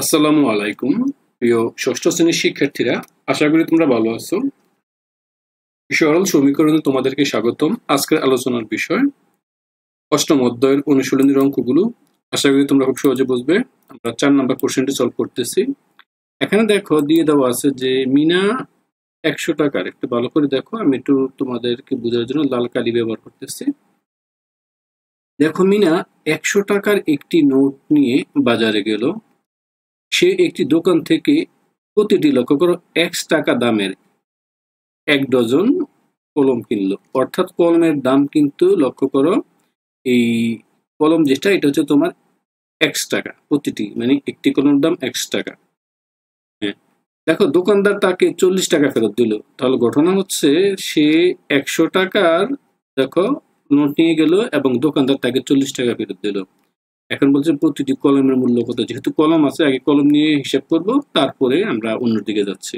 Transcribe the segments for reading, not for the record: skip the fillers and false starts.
আসসালামু আলাইকুম প্রিয় ষষ্ঠ শ্রেণীর শিক্ষার্থীরা, আশা করি তোমরা ভালো আছো। সরল সমীকরণে তোমাদেরকে স্বাগতম। আজকের আলোচনার বিষয় অষ্টম অধ্যায়ের অনুশীলনীর অঙ্কগুলো। আশা করি তোমরা খুব সহজে বুঝবে। আমরা 4 নাম্বার কোশ্চেনটি সলভ করতেছি। এখানে দেখো দিয়ে দেওয়া আছে যে মিনা 100 টাকার, একটু ভালো করে দেখো, আমি একটু তোমাদেরকে বোঝার জন্য লাল কালি ব্যবহার করতেছি। দেখো মিনা 100 টাকার একটি নোট নিয়ে বাজারে গেল। সে একটি দোকান থেকে প্রতিটি, লক্ষ্য করো, X টাকা দামের 1 ডজন কলম কিনলো। অর্থাৎ কলমের দাম কিন্তু, লক্ষ্য করো, এই কলম যেটা, এটা হচ্ছে তোমার X টাকা প্রতিটি, মানে একটি কলমের দাম X টাকা। হ্যাঁ, দেখো দোকানদার তাকে 40 টাকা ফেরত দিল। তাহলে ঘটনা হচ্ছে সে 100 টাকার, দেখো, নোট নিয়ে গেল এবং দোকানদার তাকে 40 টাকা ফেরত দিল। এখন বলছে প্রতিটি কলমের মূল্য কত। যেহেতু কলম আছে, আগে কলম নিয়ে হিসাব করব, তারপরে আমরা অন্যদিকে যাচ্ছি।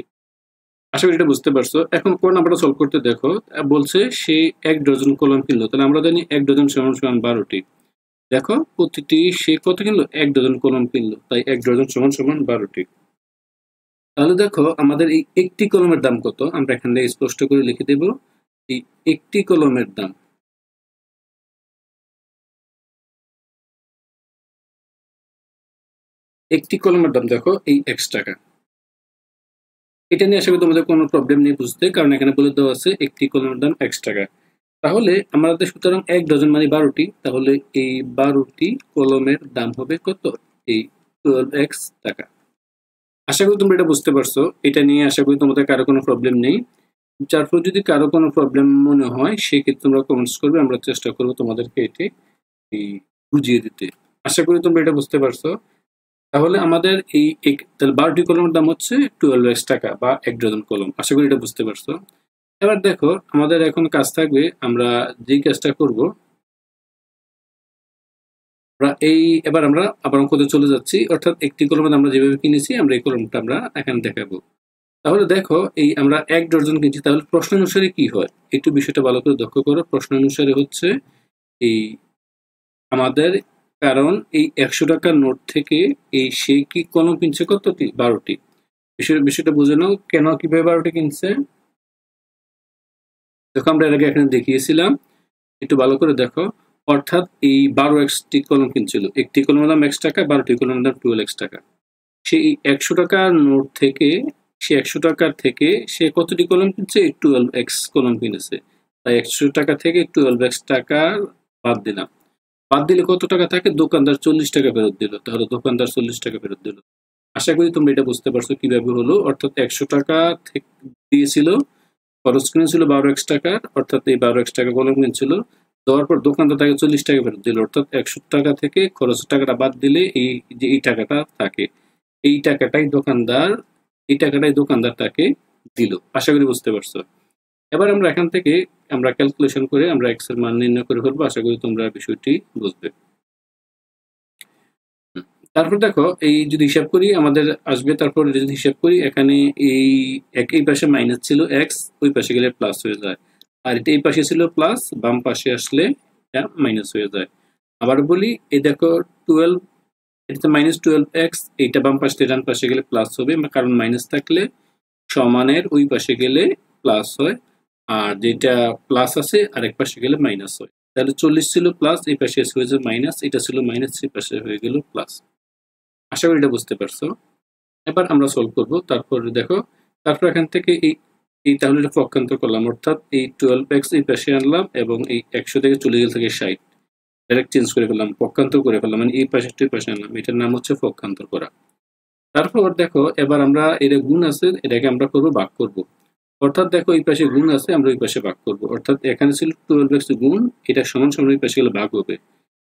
আশা করি এটা বুঝতে পারছো। এখন ক নাম্বারটা সলভ করতে দেখো, বলছে সে 1 ডজন কলম কিনলো। তাহলে আমরা জানি 1 ডজন সমান সমান 12টি। দেখো প্রতিটি সে কত কিনলো? 1 ডজন কলম কিনলো, তাই 1 ডজন সমান সমান 12টি। তাহলে দেখো আমাদের এই একটি কলমের দাম কত, আমরা এখানে স্পষ্ট করে লিখে দেব। এই একটি কলমের দাম, একটি কলমের দাম দেখো এই X টাকা। এটা নিয়ে আশা করি তোমাদের কোনো প্রবলেম নেই বুঝতে, কারণ এখানে বলে দেওয়া আছে একটি কলমের দাম X টাকা। তাহলে আমাদের সুতরাং 1 ডজন মানে 12টি। তাহলে এই 12টি কলমের দাম হবে কত? এই 12x টাকা। আশা করি তোমরা এটা বুঝতে পারছো। এটা নিয়ে আশা করি তোমাদের কারো কোনো প্রবলেম নেই। তারপর যদি কারো কোনো প্রবলেম মনে হয়, সেক্ষেত্রে তোমরা কমেন্টস করবে, আমরা চেষ্টা করবো তোমাদেরকে এটি বুঝিয়ে দিতে। আশা করি তোমরা এটা বুঝতে পারছো। তাহলে আমাদের তাহলে 12টি কলমের দাম হচ্ছে 12x টাকা বা 1 ডজন কলম। আশা করি এটা বুঝতে পারছো। এবার দেখো আমাদের এখন কাজ থাকবে, আমরা যেই কাজটা করব, এবার আমরা আবার অঙ্কতে চলে যাচ্ছি। অর্থাৎ একটি কলম আমরা যেভাবে কিনেছি, আমরা এই কলমটা আমরা এখানে দেখাবো। তাহলে দেখো এই আমরা 1 ডজন কিনছি, তাহলে প্রশ্ন অনুসারে কি হয় একটু বিষয়টা ভালো করে লক্ষ্য করো। প্রশ্ন অনুসারে হচ্ছে এই আমাদের, কারণ এই 100 টাকার নোট থেকে সে কি কলম কিনছে কতটি? 12টি। বিষয়টা বুঝে নাও কেন, কিভাবে 12টি কিনছে। দেখো আমরা এর আগে এখানে দেখিয়েছিলাম, একটু ভালো করে দেখো। অর্থাৎ এই 12x টি কলম কিনছিল। একটি কলমের দাম X টাকা, 12টি কলমের দাম 12x টাকা। সেই 100 টাকার নোট থেকে, সে 100 টাকার থেকে সে কতটি কলম কিনছে? 12x কলম কিনেছে। তাই 100 টাকা থেকে 12x টাকা বাদ দিলাম। বাদ দিলে কত টাকা থাকে? দোকানদার 40 টাকা ফেরত দিল। তাহলে দোকানদার 40 টাকা ফেরত দিল। আশা করি তোমরা এটা বুঝতে পারছো কিভাবে হলো। অর্থাৎ 100 টাকা দিয়েছিল, খরচ কিনেছিল 12x টাকার, অর্থাৎ এই 12x টাকা কলম কিনছিল। দেওয়ার পর দোকানদার তাকে 40 টাকা ফেরত দিল। অর্থাৎ 100 টাকা থেকে খরচের টাকাটা বাদ দিলে এই টাকাটা থাকে, এই টাকাটাই দোকানদার তাকে দিল। আশা করি বুঝতে পারছো। এবার আমরা এখান থেকে আমরা ক্যালকুলেশন করে আমরা x এর মান নির্ণয় করে ফেলবো। আশা করি তোমরা বিষয়টি বুঝবে। তারপর দেখো এই যদি হিসাব করি আমাদের আসবে, তারপর যদি হিসাব করি এখানে এই পাশে মাইনাস ছিল x, ওই পাশে গেলে প্লাস হয়ে যায়। আর এটা এই পাশে ছিল প্লাস, বাম পাশে আসলে এটা মাইনাস হয়ে যায়। আবার বলি, এই দেখো 12, এটা -12x, এইটা বাম পাশে ডান পাশে গেলে প্লাস হবে, কারণ মাইনাস থাকলে সমানের ওই পাশে গেলে প্লাস হয়, আর যেটা প্লাস আছে আরেক পাশে গেলে মাইনাস হয়। তাহলে 40 ছিল প্লাস, এই পাশে হয়েছে মাইনাস, এটা ছিল মাইনাস, এই পাশে হয়ে গেল প্লাস। আশা করি এটা বুঝতে পারছো। এবার আমরা সলভ করব। তারপরে দেখো, তারপর এখান থেকে এই তাহলে এটা পক্ষান্তর করলাম, অর্থাৎ এই 12x এই পাশে আনলাম এবং এই 100 থেকে চলে গেল থেকে 60, ডাইরেক্ট চেঞ্জ করে ফেললাম, পক্ষান্তর করে ফেললাম, মানে এই পাশে এই পাশে আনলাম। এটার নাম হচ্ছে পক্ষান্তর করা। তারপর দেখো এবার আমরা এটা গুণ আছে, এটাকে আমরা করব ভাগ করব। অর্থাৎ দেখো এই পাশে গুণ আছে, আমরা ওই পাশে ভাগ করব। অর্থাৎ এখানে ছিল 12x গুণ, এটা সমান সমান ওই পাশে গেলে ভাগ হবে।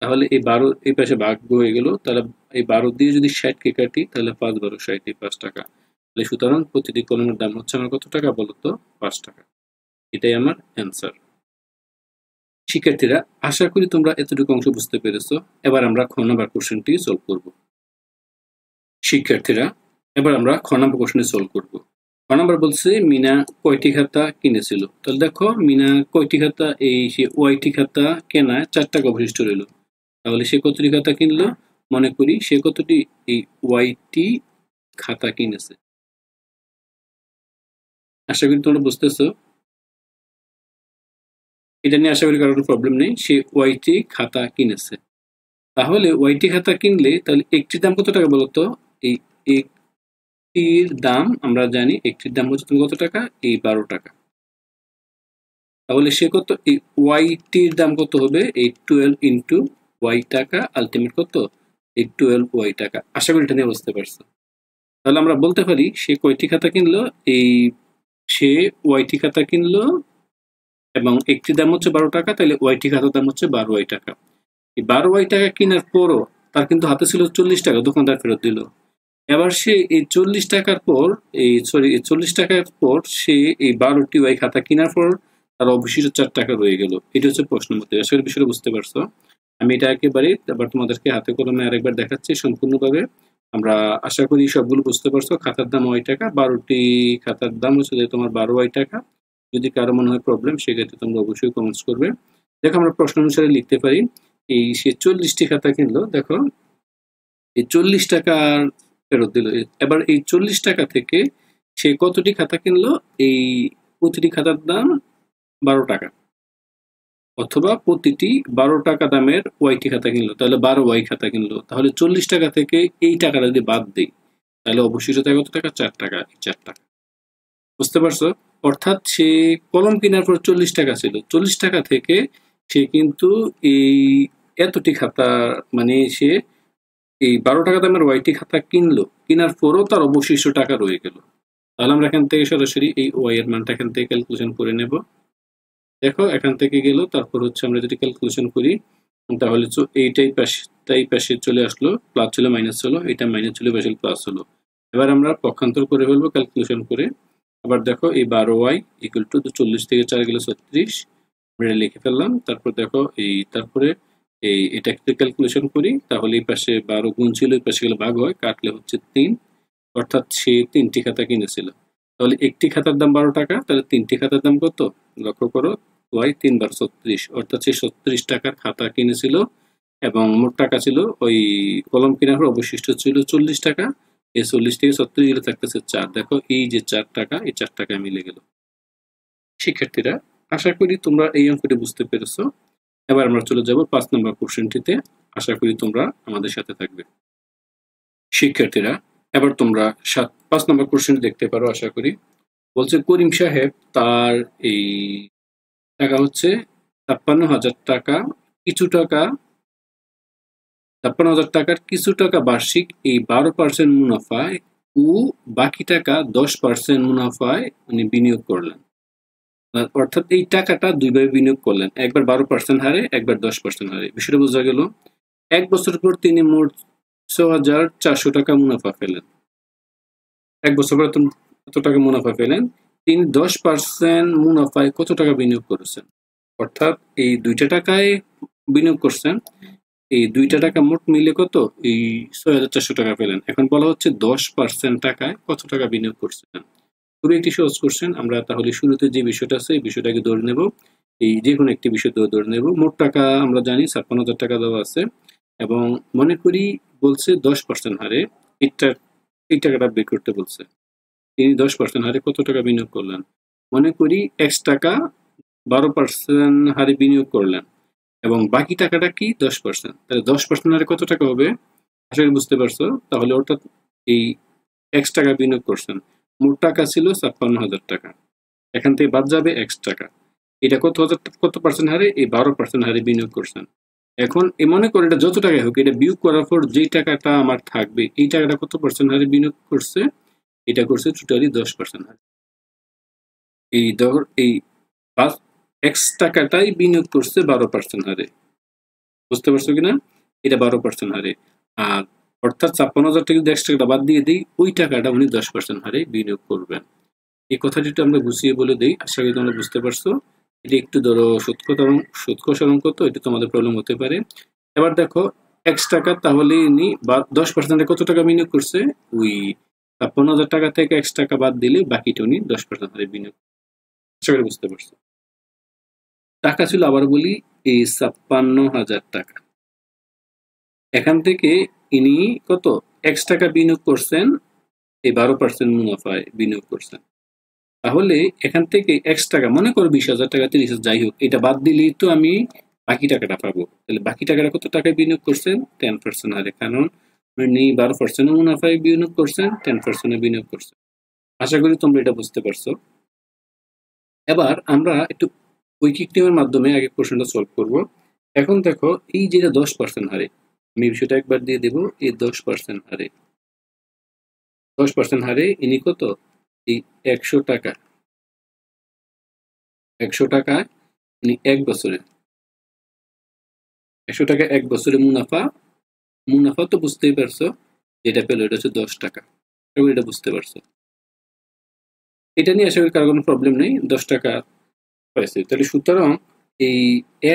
তাহলে এই 12 এই পাশে ভাগ হয়ে গেল। তাহলে এই 12 দিয়ে যদি 60 কে কাটি, তাহলে 5 12 60, 5 টাকা। তাহলে সুতরাং প্রতিটি কলমের দাম হচ্ছে আমার কত টাকা বলতো? 5 টাকা। এটাই আমার অ্যান্সার। শিক্ষার্থীরা, আশা করি তোমরা এতটুকু অংশ বুঝতে পেরেছো। এবার আমরা খ নাম্বার কোশ্চেনটি সলভ করব। শিক্ষার্থীরা, এবার আমরা খ নাম্বার কোশ্চেনটি সলভ করব। খ নাম্বার বলছে মিনা কয়টি খাতা কিনেছিল। তাহলে দেখো মিনা কয়টি খাতা, এই সে ওয়াইটি খাতা কেনায় 4 টাকা অবশিষ্ট রইল। তাহলে সে কতটি খাতা কিনলো? মনে করি সে কতটি এই ওয়াইটি খাতা কিনেছে। আশা করি তোমরা বুঝতেছো। এটা নিয়ে আশা করি কারোর প্রবলেম নেই। সে ওয়াইটি খাতা কিনেছে। তাহলে ওয়াইটি খাতা কিনলে তাহলে একটির দাম কত টাকা বলতো? এই একটির দাম আমরা জানি, একটির দাম হচ্ছে তুমি কত টাকা? এই 12 টাকা। তাহলে সে কত, এই ওয়াইটির দাম কত হবে? এই 12 ইন্টু ওয়াই টাকা, আলটিমেট কত? এই 12 ওয়াই টাকা। আশা করি এটা নিয়ে বুঝতে পারছো। তাহলে আমরা বলতে পারি সে কয়টি খাতা কিনলো? এই সে ওয়াইটি খাতা কিনলো এবং একটির দাম হচ্ছে 12 টাকা, তাহলে ওয়াইটি খাতার দাম হচ্ছে 12 ওয়াই টাকা। এই 12 ওয়াই টাকা কেনার পরও তার কিন্তু হাতে ছিল 40 টাকা, দোকানদার ফেরত দিল। এবার সে এই 40 টাকার পর, এই 40 টাকার পর সে এই 12টি ওয়াই খাতা কেনার পর তার অবশিষ্ট 4 টাকা রয়ে গেল। এটা হচ্ছে প্রশ্ন মতে। আসলে বিষয়টা বুঝতে পারছো। আমি এটা একেবারে আবার তোমাদেরকে হাতে কলমে আরেকবার দেখাচ্ছি সম্পূর্ণভাবে। আমরা আশা করি সবগুলো বুঝতে পারছো। খাতার দাম ওয়াই টাকা, 12টি খাতার দাম হচ্ছে যে তোমার 12 ওয়াই টাকা। যদি কারো মনে হয় প্রবলেম, সেক্ষেত্রে তোমরা অবশ্যই কমেন্টস করবে। দেখো আমরা প্রশ্ন অনুসারে লিখতে পারি, এই সে 40টি খাতা কিনলো, দেখো এই 40 টাকার ফেরত দিল। এবার এই 40 টাকা থেকে সে কতটি খাতা কিনলো? এই প্রতিটি খাতার দাম 12 টাকা, অথবা প্রতিটি 12 টাকা দামের ওয়াইটি খাতা কিনলো, তাহলে 12 ওয়াই খাতা কিনলো। তাহলে 40 টাকা থেকে এই টাকাটা যদি বাদ দিই, তাহলে অবশিষ্ট থাকে কত টাকা? 4 টাকা। 4 টাকা, বুঝতে পারছো? অর্থাৎ সে কলম কেনার পর 40 টাকা ছিল, 40 টাকা থেকে সে কিন্তু এই এতটি খাতা, মানে সে এই 12 টাকা দামের ওয়াইটি খাতা কিনলো, কেনার পরও তার অবশিষ্ট টাকা রয়ে গেল। তাহলে আমরা এখান থেকে সরাসরি এই ওয়াই এর মানটা এখান থেকে ক্যালকুলেশন করে নেব। দেখো এখান থেকে গেল, তারপর হচ্ছে আমরা যদি ক্যালকুলেশন করি, তাহলে এইটাই পাশে চলে আসলো, প্লাস ছিল মাইনাস হলো, এটা মাইনাস ছিল পাশে প্লাস হলো। এবার আমরা পক্ষান্তর করে ফেলবো ক্যালকুলেশন করে। আবার দেখো এই 12 ওয়াই ইকুয়াল টু 40 থেকে 4 গেলে 36, আমরা লিখে ফেললাম। তারপর দেখো এই তারপরে এটা একটু ক্যালকুলেশন করি, তাহলে এই পাশে 12 গুণ ছিল, এই পাশে গেলে ভাগ হয়, কাটলে হচ্ছে 3। অর্থাৎ সে 3টি খাতা কিনেছিল। তাহলে একটি খাতার দাম 12 টাকা, তাহলে 3টি খাতার দাম কত? লক্ষ্য করো, ওয়াই 3 বার 36, অর্থাৎ সে 36 টাকার খাতা কিনেছিল এবং মোট টাকা ছিল, ওই কলম কেনার পর অবশিষ্ট ছিল 40 টাকা। এই 40 থেকে 36 গেলে থাকতেছে 4। দেখো এই যে 4 টাকা, এই 4 টাকা মিলে গেল। শিক্ষার্থীরা, আশা করি তোমরা এই অঙ্কটি বুঝতে পেরেছো। এবার আমরা চলে যাব 5 নম্বর কোশ্চেনটিতে। আশা করি তোমরা আমাদের সাথে থাকবে। শিক্ষার্থীরা, এবার তোমরা 5 নম্বর কোশ্চেনটি দেখতে পারো আশা করি। বলছে করিম সাহেব তার এই টাকা হচ্ছে ৫৬,০০০ টাকা, কিছু টাকা ৫৬,০০০ টাকার কিছু টাকা বার্ষিক এই 12% মুনাফায় ও বাকি টাকা 10% মুনাফায় উনি বিনিয়োগ করলেন। অর্থাৎ এই টাকাটা দুইভাবে বিনিয়োগ করলেন, একবার 12% হারে, একবার 10% হারে। বিষয়টা বোঝা গেল। 1 বছর পর তিনি মোট ৬,৪০০ টাকা মুনাফা পেলেন। 1 বছর পর কত টাকা মুনাফা পেলেন? তিনি 10% মুনাফায় কত টাকা বিনিয়োগ করেছেন? অর্থাৎ এই দুইটা টাকায় বিনিয়োগ করছেন, এই দুইটা টাকা মোট মিলে কত? এই ৬,৪০০ টাকা পেলেন। এখন বলা হচ্ছে 10% টাকায় কত টাকা বিনিয়োগ করছেন। খুবই একটি সহজ কোশ্চেন। আমরা তাহলে শুরুতে যে বিষয়টা আছে এই বিষয়টাকে ধরে নেব, এই যে কোনো একটি বিষয় ধরে নেব। মোট টাকা আমরা জানি ৫৬,০০০ টাকা দেওয়া আছে এবং মনে করি বলছে 10% হারে এই টাকাটা বের করতে বলছে। তিনি 10% হারে কত টাকা বিনিয়োগ করলেন? মনে করি X টাকা 12% হারে বিনিয়োগ করলেন এবং বাকি টাকাটা কি? 10%। তাহলে 10% হারে কত টাকা হবে? আশা করি বুঝতে পারছো। তাহলে অর্থাৎ এই X টাকা বিনিয়োগ করছেন, মোট টাকা ছিল ৫৬,০০০ টাকা, এখান থেকে বাদ যাবে X টাকা। এটা কত পার্সেন্ট হারে? এই 12% হারে বিনিয়োগ করছেন। এখন মনে করো এটা যত টাকাই হোক, এটা বিয়োগ করার পর যেই টাকাটা আমার থাকবে, এই টাকাটা কত পার্সেন্ট হারে বিনিয়োগ করছে? এটা করছে টোটালি 10% হারে। এই X টাকাটাই বিনিয়োগ করছে 12% হারে। বুঝতে পারছো কিনা? এটা 12% হারে। আর অর্থাৎ ৫৬,০০০ টাকা যদি X টাকাটা বাদ দিয়ে দিই, ওই টাকাটা উনি 10% হারে বিনিয়োগ করবেন। এই কথাটি একটু আমরা গুছিয়ে বলে দিই, আশা করি তোমরা বুঝতে পারছো। এটা একটু ধরো সুদকষার অঙ্ক, তো এটা তোমাদের প্রবলেম হতে পারে। এবার দেখো X টাকা, তাহলে ইনি 10% কত টাকা বিনিয়োগ করছে? ওই ৫৬,০০০ টাকা থেকে X টাকা বাদ দিলে বাকিটা উনি 10% হারে বিনিয়োগ। আশা করি বুঝতে পারছো। টাকা ছিল আবার বলি এই ৫৬,০০০ টাকা। এখান থেকে ইনি কত x টাকা বিনিয়োগ করছেন, এই 12% মুনাফায় বিনিয়োগ করছেন। তাহলে এখান থেকে x টাকা, মনে করো 20,000 টাকা 30,000 যাই হোক, এটা বাদ দিলেই তো আমি বাকি টাকাটা পাবো। তাহলে বাকি টাকাটা কত টাকায় বিনিয়োগ করছেন? 10% হারে, কারণ উনি 12% মুনাফায় বিনিয়োগ করছেন, 10% বিনিয়োগ করছেন। আশা করি তোমরা এটা বুঝতে পারছো। এবার আমরা একটু ঐকিক নিয়মের মাধ্যমে আগে কোশ্চেনটা সলভ করব। এখন দেখো এই যেটা 10% হারে, আমি বিষয়টা একবার দিয়ে দেব। এই 10% হারে, 10% হারে ইনি কত, এই 100 টাকা, 100 টাকা ইনি 1 বছরে, 100 টাকা 1 বছরে মুনাফা, মুনাফা তো বুঝতেই পারছো, যেটা পেলো এটা হচ্ছে 10 টাকা। এটা বুঝতে পারছো? এটা নিয়ে আশা করি কারো কোনো প্রবলেম নেই, 10 টাকা পাইছে। তাহলে সুতরাং এই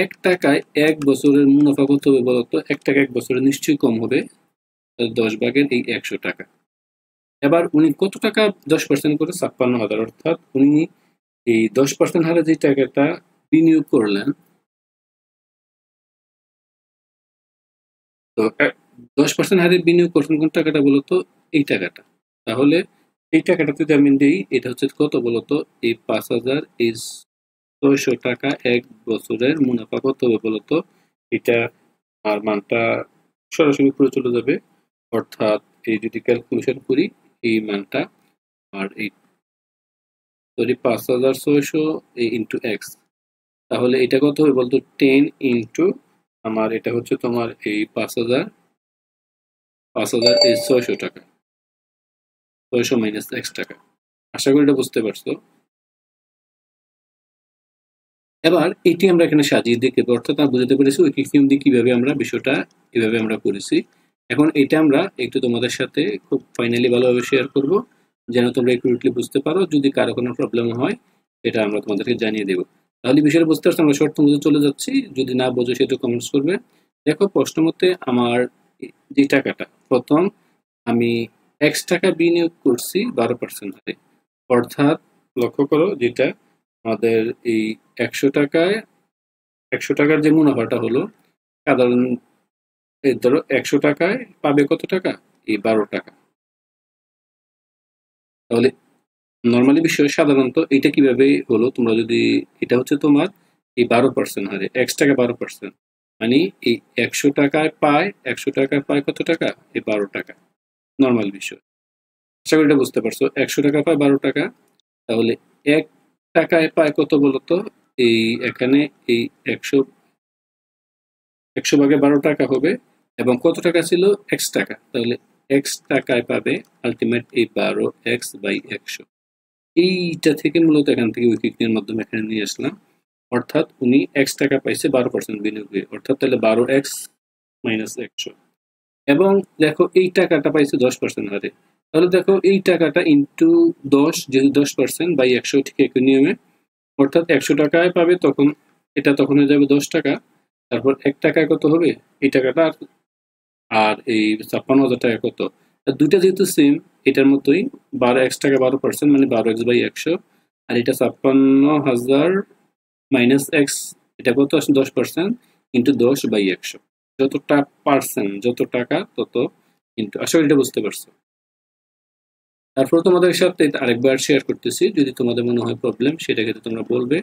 1 টাকায় 1 বছরের মুনাফা কত হবে বলতো? 1 টাকা 1 বছরে নিশ্চয়ই কম হবে, 10 ভাগের এই 100 টাকা। এবার উনি কত টাকা 10% করে? 56,000। অর্থাৎ উনি এই 10% হারে যে টাকাটা বিনিয়োগ করলেন, তো 10% হারে বিনিয়োগ করছেন কোন টাকাটা বলতো? এই টাকাটা। তাহলে এই টাকাটা যদি আমি দিই, এটা হচ্ছে কত বলতো? এই 5,000, এই 600 টাকা 1 বছরের মুনাফা কত হবে বলতো? এটা আর মানটা সরাসরি উপরে চলে যাবে, অর্থাৎ এই যদি ক্যালকুলেশন করি এই মানটা, আর এই সরি 5,600 ইন্টু এক্স, তাহলে এটা কত হবে বলতো? 10 ইন্টু আমার এটা হচ্ছে তোমার এই 5,000 এই 600 টাকা, 600 মাইনাস এক্স টাকা। আশা করি এটা বুঝতে পারছো। এবার এটি আমরা এখানে সাজিয়ে দেখে, অর্থাৎ আমরা বুঝতে পেরেছি ঐকিক নিয়ম দিয়ে কিভাবে আমরা বিষয়টা এভাবে আমরা করেছি। এখন এটা আমরা একটু তোমাদের সাথে খুব ফাইনালি ভালোভাবে শেয়ার করব, যেন তোমরা একুরেটলি বুঝতে পারো। যদি কারো কোনো প্রবলেম হয় এটা আমরা তোমাদেরকে জানিয়ে দেবো। তাহলে বিষয়টা বুঝতে পারছো? আমরা শর্ত মধ্যে চলে যাচ্ছি, যদি না বোঝো সেটা কমেন্টস করবে। দেখো প্রশ্ন মতে আমার যে টাকাটা, প্রথম আমি এক্স টাকা বিনিয়োগ করছি 12% হারে, অর্থাৎ লক্ষ্য করো যেটা আমাদের এই 100 টাকায়, 100 টাকার যে মুনাফাটা হলো, সাধারণ এই ধরো 100 টাকায় পাবে কত টাকা? এই 12 টাকা। তাহলে নর্মালি বিষয় সাধারণত এটা কিভাবে হলো, তোমরা যদি এটা হচ্ছে তোমার এই 12% হারে, এক্স টাকা 12%, মানে এই 100 টাকায় পায়, 100 টাকায় পায় কত টাকা? এই 12 টাকা। নর্মাল বিষয়, আশা করি এটা বুঝতে পারছো। 100 টাকা পায় 12 টাকা, তাহলে 1 টাকায় পায় কত বলতো? এই এখানে এই 100 ভাগে 12 টাকা হবে, এবং কত টাকা ছিল? এক্স টাকা। তাহলে এক্স টাকায় পাবে আলটিমেট এই 12x/100। এইটা থেকে মূলত এখান থেকে ঐকিক নিয়মের মাধ্যমে এখানে নিয়ে আসলাম। অর্থাৎ উনি এক্স টাকা পাইছে 12% বিনিয়োগে, অর্থাৎ তাহলে 12x মাইনাস 100। এবং দেখো এই টাকাটা পাইছে 10% হারে, তাহলে দেখো এই টাকাটা ইন্টু 10, যেহেতু 10% বাই 100 ঠিক একই নিয়মে, অর্থাৎ 100 টাকায় পাবে, তখন এটা তখন হয়ে যাবে 10 টাকা। তারপর 1 টাকায় কত হবে এই টাকাটা, আর এই 56,000 টাকা কত? দুইটা যেহেতু সেম, এটার মতোই 12x টাকা 12%, মানে 12x/100, আর এটা 56,000 মাইনাস এক্স, এটা কত আসলে 10% ইন্টু 10/100, যতটা পার্সেন্ট, যত টাকা তত ইন্টু। আশা করি এটা বুঝতে পারছো। তারপর তোমাদের সাথে আরেকবার শেয়ার করতেছি, যদি তোমাদের মনে হয় প্রবলেম সেটা ক্ষেত্রে তোমরা বলবে।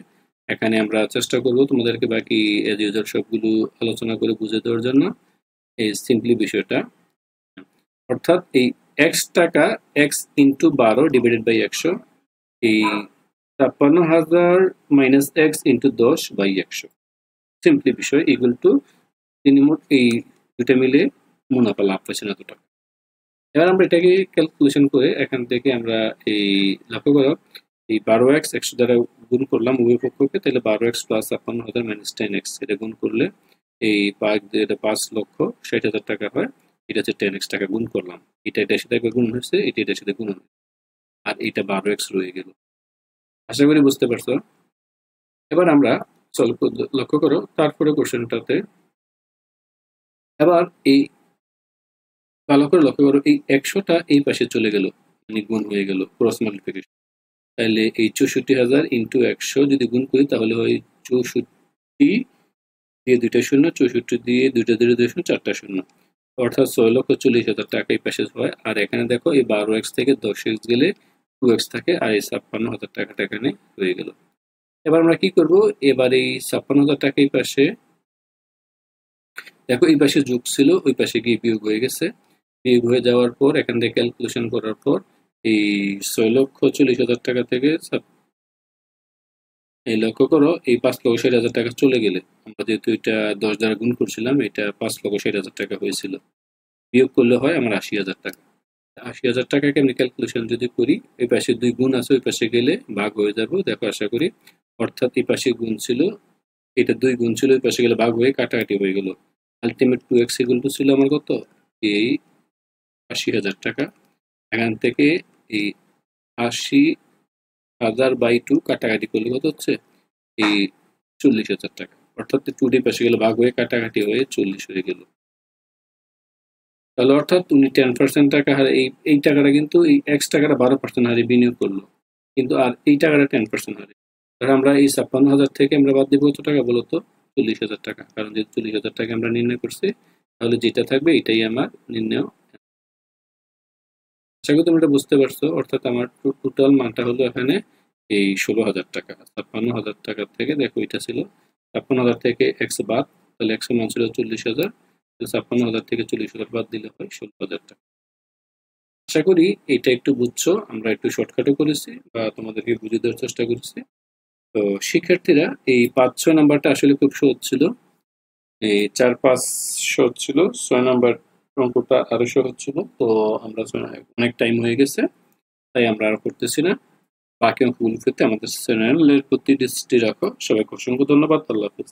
এখানে আমরা চেষ্টা করব তোমাদেরকে বাকি এজ ইউজার সবগুলো আলোচনা করে বুঝে দেওয়ার জন্য এই সিম্পলি বিষয়টা। অর্থাৎ এই এক্স টাকা এক্স ইন্টু 12 ডিভাইডেড বাই 100, এই 56,000 মাইনাস এক্স ইন্টু 10/100, সিম্পলি বিষয় ইকুয়াল টু তিনি মোট এই দুটা মিলে মুনাফা লাভ পাচ্ছেন এত টাকা। এবার আমরা এটাকে ক্যালকুলেশন করে এখান থেকে আমরা এই লক্ষ্য করো এই 12x 100 দ্বারা গুণ করলাম উভয় পক্ষকে, তাহলে 12x প্লাস 56,000 মাইনাস 10x, এটা গুণ করলে এই 5,60,60,000 টাকা হয়। এটা হচ্ছে 10x টাকা গুণ করলাম, এটা এটার সাথে একবার গুণ হয়েছে, এটা এটার সাথে গুণ হয়েছে, আর এটা 12x রয়ে গেল। আশা করি বুঝতে পারছো। এবার আমরা সলভ লক্ষ্য করো তারপরে কোশ্চেনটাতে, এবার এই ভালো করে লক্ষ্য করো এই 100টা এই পাশে চলে গেল, মানে গুণ হয়ে গেল, ক্রস মাল্টিপ্লিকেশন। তাহলে এই 64,000 ইন্টু 100 যদি গুণ করি তাহলে হয় 64 দিয়ে 2টা শূন্য, 64 দিয়ে 2টা 0 2 শূন্য, 4টা শূন্য। অর্থাৎ 6,40,000 টাকা এই পাশে হয়। আর এখানে দেখো এই 12x থেকে 10x গেলে 2x থাকে, আর এই 56,000 টাকাটা এখানে হয়ে গেল। এবার আমরা কি করব, এবার এই 56,000 টাকা এই পাশে দেখো, এই পাশে যোগ ছিল, ওই পাশে গিয়ে বিয়োগ হয়ে গেছে। বিয়োগ হয়ে যাওয়ার পর এখান থেকে ক্যালকুলেশন করার পর এই 6,40,000 টাকা থেকে এই লক্ষ্য করো, এই 5,60,000 টাকা চলে গেলে, আমরা যেহেতু এটা 10 দ্বারা গুণ করছিলাম, এটা 5,60,000 টাকা হয়েছিল, বিয়োগ করলে হয় আমার 80,000 টাকা। 80,000 টাকাকে আমি ক্যালকুলেশন যদি করি, এই পাশে 2 গুণ আছে, ওই পাশে গেলে ভাগ হয়ে যাবো, দেখো আশা করি। অর্থাৎ এই পাশে গুণ ছিল, এটা 2 গুণ ছিল, ওই পাশে গেলে ভাগ হয়ে কাটাকাটি হয়ে গেল। আলটিমেট 2x ইকুয়াল টু ছিল আমার কত, এই 80,000 টাকা। এখান থেকে এই 80,000 বাই 2 কাটাকাটি করলে কত হচ্ছে, এই 40,000 টাকা। অর্থাৎ 2 পাশে গেলে ভাগ হয়ে কাটাকাটি হয়ে 40 হয়ে গেল। তাহলে অর্থাৎ উনি 10% টাকা হারে এই টাকাটা কিন্তু এই এক্স টাকাটা 12% হারে বিনিয়োগ করলো, কিন্তু আর এই টাকাটা 10% হারে। তাহলে আমরা এই 56,000 থেকে আমরা বাদ দিব কত টাকা বলতো, 40,000 টাকা। কারণ যেহেতু 40,000 টাকা আমরা নির্ণয় করছি, তাহলে যেটা থাকবে এটাই আমার নির্ণয়। আশা করি তোমরা বুঝতে পারছো। অর্থাৎ আমার টোটাল মানটা হলো এখানে এই 16,000 টাকা। 56,000 টাকা থেকে দেখো এটা ছিল 56,000 থেকে এক্স বাদ, তাহলে এক্স মান ছিল 40,000, 56,000 থেকে 40,000 বাদ দিলে হয় 16,000 টাকা। আশা করি এটা একটু বুঝছো, আমরা একটু শর্টকাটও করেছি বা তোমাদেরকে বুঝিয়ে দেওয়ার চেষ্টা করেছি। তো শিক্ষার্থীরা, এই 5-6 নাম্বারটা আসলে খুব সহজ ছিল। এই 4-5 সহজ ছিল, 6 নাম্বার অঙ্কটা আরো সহজ ছিল। তো আমরা অনেক টাইম হয়ে গেছে, তাই আমরা আর করতেছি না। বাকি অঙ্কগুলো পেতে আমাদের চ্যানেলের প্রতি দৃষ্টি রাখো। সবাইকে অসংখ্য ধন্যবাদ। আল্লাহ হাফেজ।